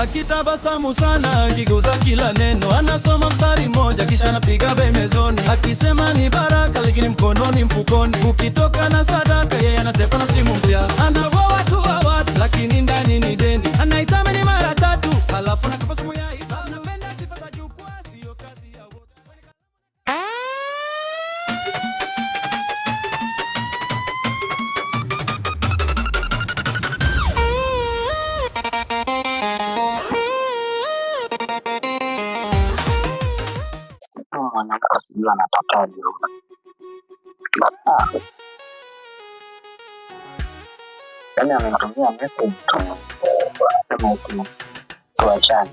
Akitabasamu sana, akigeuza kila neno, anasoma mstari mmoja kisha anapiga bemezoni, akisema ni baraka lakini mkononi mfukoni, ukitoka na sadaka yeye anasepa na simu mpya. Anavoa watu wa watu lakini ndani ni deni, anaitamani mara tatu halafu nakapa simu ya Isa. Anapenda sifa za jukwaa, sio kazi ya wote. Sijui anatakaje. Yaani amenitumia message tu, anasema eti tuachane.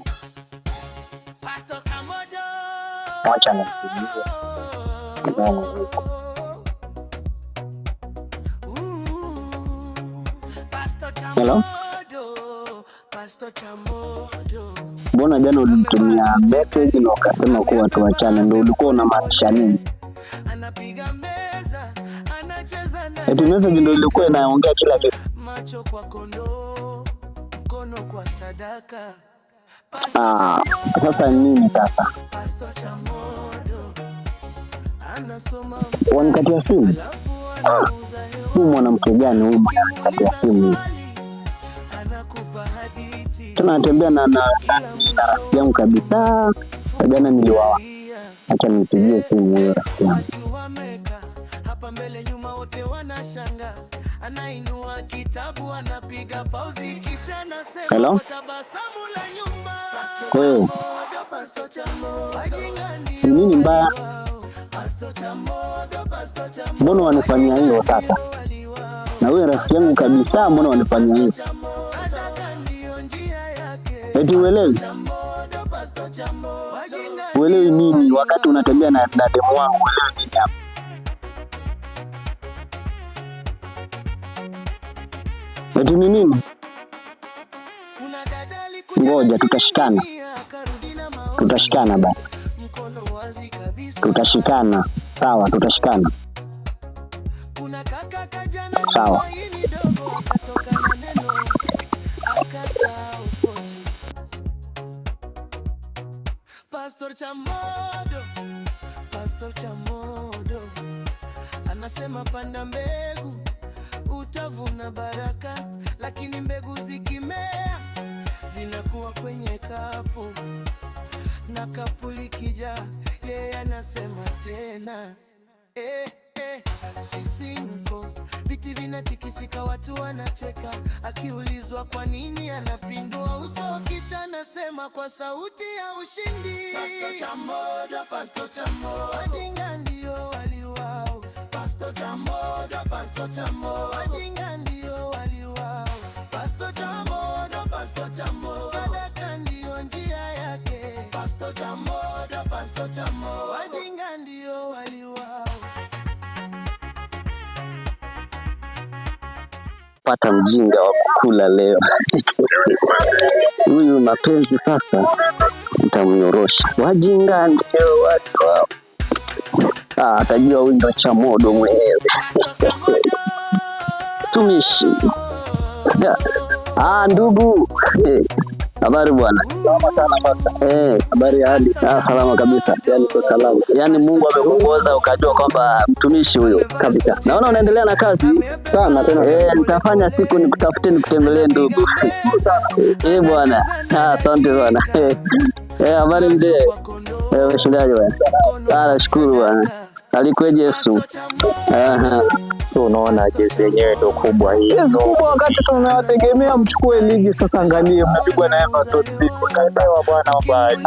Mwacha nimpigie. Hello? Mbona jana ulinitumia message na ukasema kuwa tuachane, ndio ulikuwa unamaanisha nini? Eti message ndio ilikuwa inaongea kila kitu. Sasa nini sasa? Wanikatia simu? Huyu mwanamke gani huyu mwanamke simu? Tunatembea na rafiki yangu kabisa. Jana niliwawa. Acha nipigie simu huyo rafiki yangu. Hapa mbele nyuma wote wanashanga. Anainua kitabu anapiga pauzi kisha anasema tabasamu la nyumba. Wewe. Nini mbaya? Mbona wanifanyia hiyo sasa? Na wewe rafiki yangu kabisa, mbona wanifanyia hiyo? Eti uelewi? Uelewi nini wakati unatembea na demu wangu? Uelewi nini hapa? Eti ni nini? Ngoja tutashikana. Tutashikana basi. Tutashikana. Sawa, tutashikana. Sawa. Pastor Chamodo anasema panda mbegu utavuna baraka, lakini mbegu zikimea zinakuwa kwenye kapu, na kapu likija yeye anasema tena sisi mko viti vinatikisika, watu wanacheka, akiulizwa kwa nini anapindua uso kisha anasema kwa sauti ya ushindi, Pastor Chamodo, Pastor Chamodo, wajinga ndio waliwao. Pastor Chamodo, Pastor Chamodo, wajinga ndio waliwao. Pastor Chamodo, Pastor Chamodo, sadaka ndio njia yake. Pastor Chamodo, Pastor Chamodo, wajinga ndio waliwao. Pata mjinga wa kukula leo. Huyu mapenzi sasa nitamnyorosha. Wajinga ndio watu wao. Atajua huyu ndo Chamodo mwenyewe. Tumishi. Ndugu. Habari bwana. Salama sana basa. Habari ya hali? Salama kabisa. Yaani kwa salama. Yaani Mungu amekuongoza ukajua kwamba mtumishi huyo kabisa. Naona unaendelea na kazi sana tena. Nitafanya siku nikutafute nikutembelee ndugu. Sana. Bwana. Asante bwana. Habari mzee. Mshindaji bwana. Nashukuru bwana. Alikweje Yesu. So unaona jezi yenyewe ndio kubwa hii. Jezi kubwa wakati tunawategemea mchukue ligi, sasa angalie mnapigwa na Everton. Sasa bwana mbaya.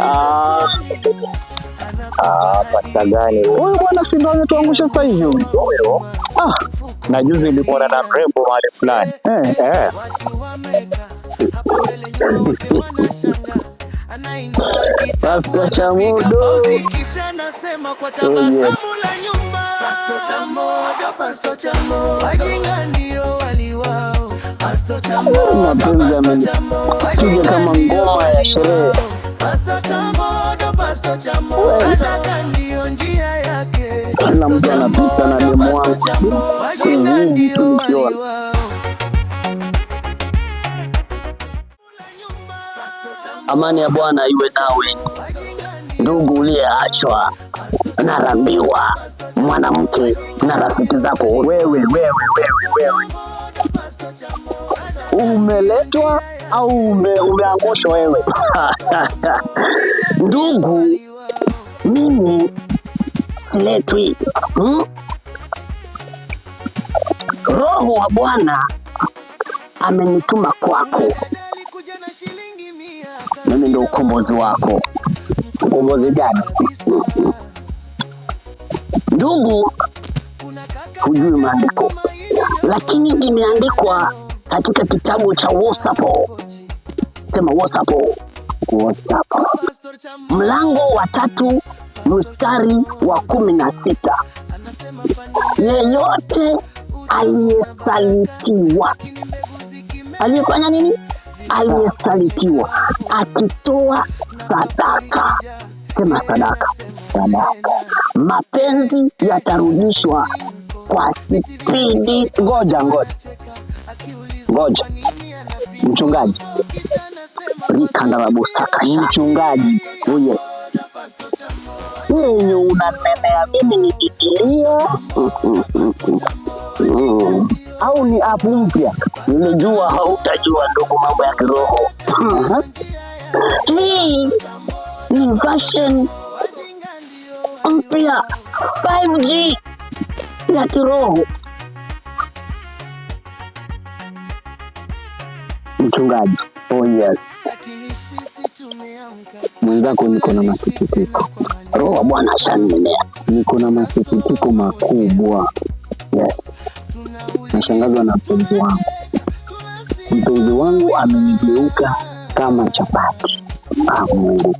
Pata gani? Wewe bwana si ndio ametuangusha sasa hivi huyo. Na juzi nilikuwa na Mrembo mahali fulani. Pastor Chamodo kisha anasema kwa tabasamu la nyumba. Pastor Chamodo, Pastor Chamodo, wajinga ndio waliwao. Pastor Chamodo, Pastor Chamodo, wajinga kama ngoma ya sherehe. Pastor Chamodo, Pastor Chamodo, sadaka ndio njia yake. Kila mtu anapita na demu wangu. Wajinga ndio waliwao. Pastor Chamodo Amani ya Bwana iwe nawe ndugu uliyeachwa na rambiwa mwanamke na rafiki zako. Wewe umeletwa au umeangushwa wewe? Ndugu, mimi siletwi. Roho wa Bwana amenituma kwako. Mimi ndio ukombozi wako. Ukombozi gani? Ndugu, hujui maandiko, lakini imeandikwa katika kitabu cha Wosapo. Sema Wosapo. Mlango wa 3 mstari wa 16. Yeyote aliyesalitiwa, aliyefanya nini? Aliyesalitiwa akitoa sadaka. Sema sadaka. Mapenzi yatarudishwa kwa spidi. Ngoja. Mchungaji. Rikandarabusaka. Mchungaji. Oh yes. Wewe unanenea mimi ni Biblia au ni app mpya? Nilijua hautajua ndugu mambo ya kiroho. Hii ni version mpya 5G ya kiroho. Mchungaji. Oh yes. Mwenzako, niko na masikitiko. Roho wa Bwana ashaninenea. Niko na masikitiko makubwa. Yes. Nashangazwa na mpenzi wangu. Mpenzi wangu amenigeuka kama chapati. Mungu.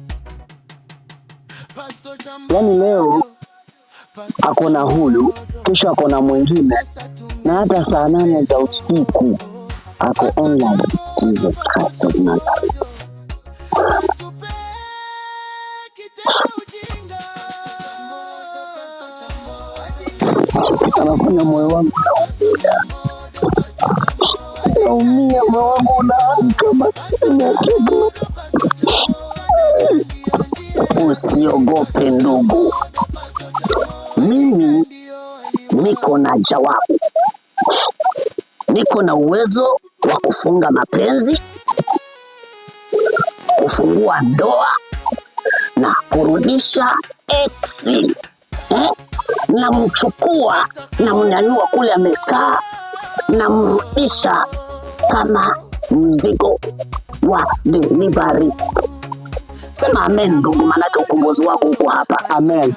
Yaani leo ako na huyu, kesho ako na mwingine, na hata saa 8 za usiku ako online. Jesus Christ of Nazareth. Anafanya moyo wangu naumia, moyo wangu unaamka. Usiogope ndugu, mimi niko na jawabu. Niko na uwezo wa kufunga mapenzi, kufungua ndoa na kurudisha ex. Namchukua na mnyanyua kule amekaa, na mrudisha kama mzigo wa delivery. Sema amen ndugu, maana ukombozi wako uko hapa. Amen.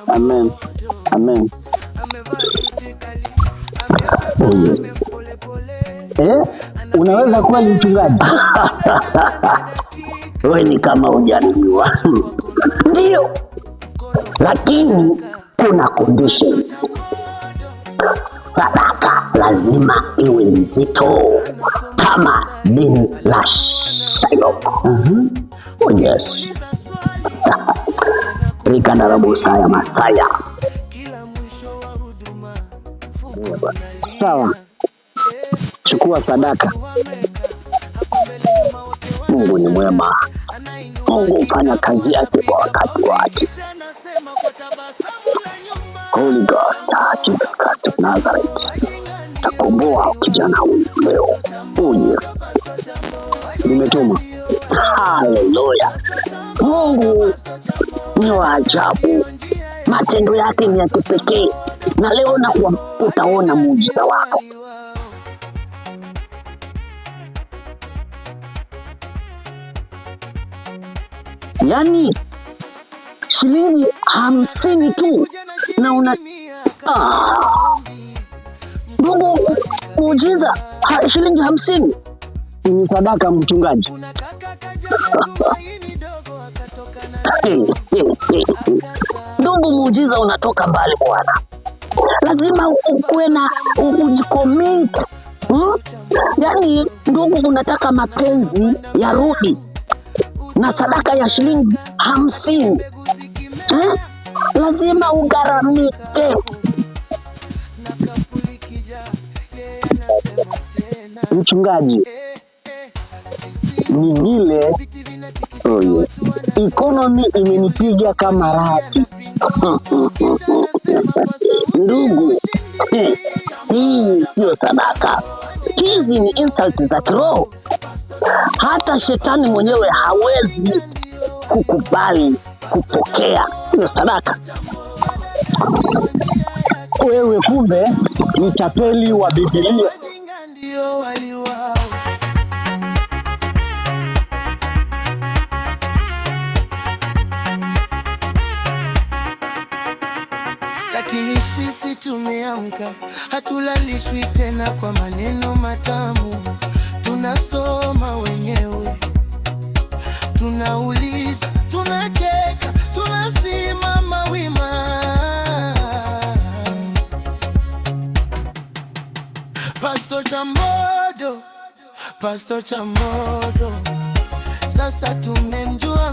Oh yes. Unaweza kuwa ni mchungaji? Wewe ni kama hujanijua. Ndio. Lakini kuna conditions. Sadaka lazima iwe nzito kama dini la Shiloh. Oh yes. Rikandarabusaya Masaya. Sawa. Chukua sadaka. Mungu ni mwema. Mungu hufanya kazi yake kwa wakati wake. Holy Ghost, Jesus Christ of Nazareth. Takomboa kijana huyu leo. Oh yes. Nimetuma. Hallelujah. Mungu ni wa ajabu. Matendo yake ni ya kipekee. Na leo utaona muujiza wako. Yaani shilingi 50 tu na ndugu, muujiza. Shilingi 50 ni sadaka mchungaji. Ndugu, muujiza unatoka mbali bwana. Lazima ukuwe na ujicommit. Yaani ndugu, unataka mapenzi ya rudi na sadaka ya shilingi 50. Lazima ugaramike. Mchungaji, ni vile Oh yes. Economy imenipiga kama radi. Ndugu, hii sio sadaka. Hizi ni insult za kiroho. Hata shetani mwenyewe hawezi kukubali kupokea hiyo sadaka. Wewe kumbe ni tapeli wa Biblia. Lakini sisi tumeamka, hatulalishwi tena kwa maneno matamu. Tunasoma wenyewe, tunauliza, tunacheka, tunasimama wima. Pastor Chambodo, sasa tumemjua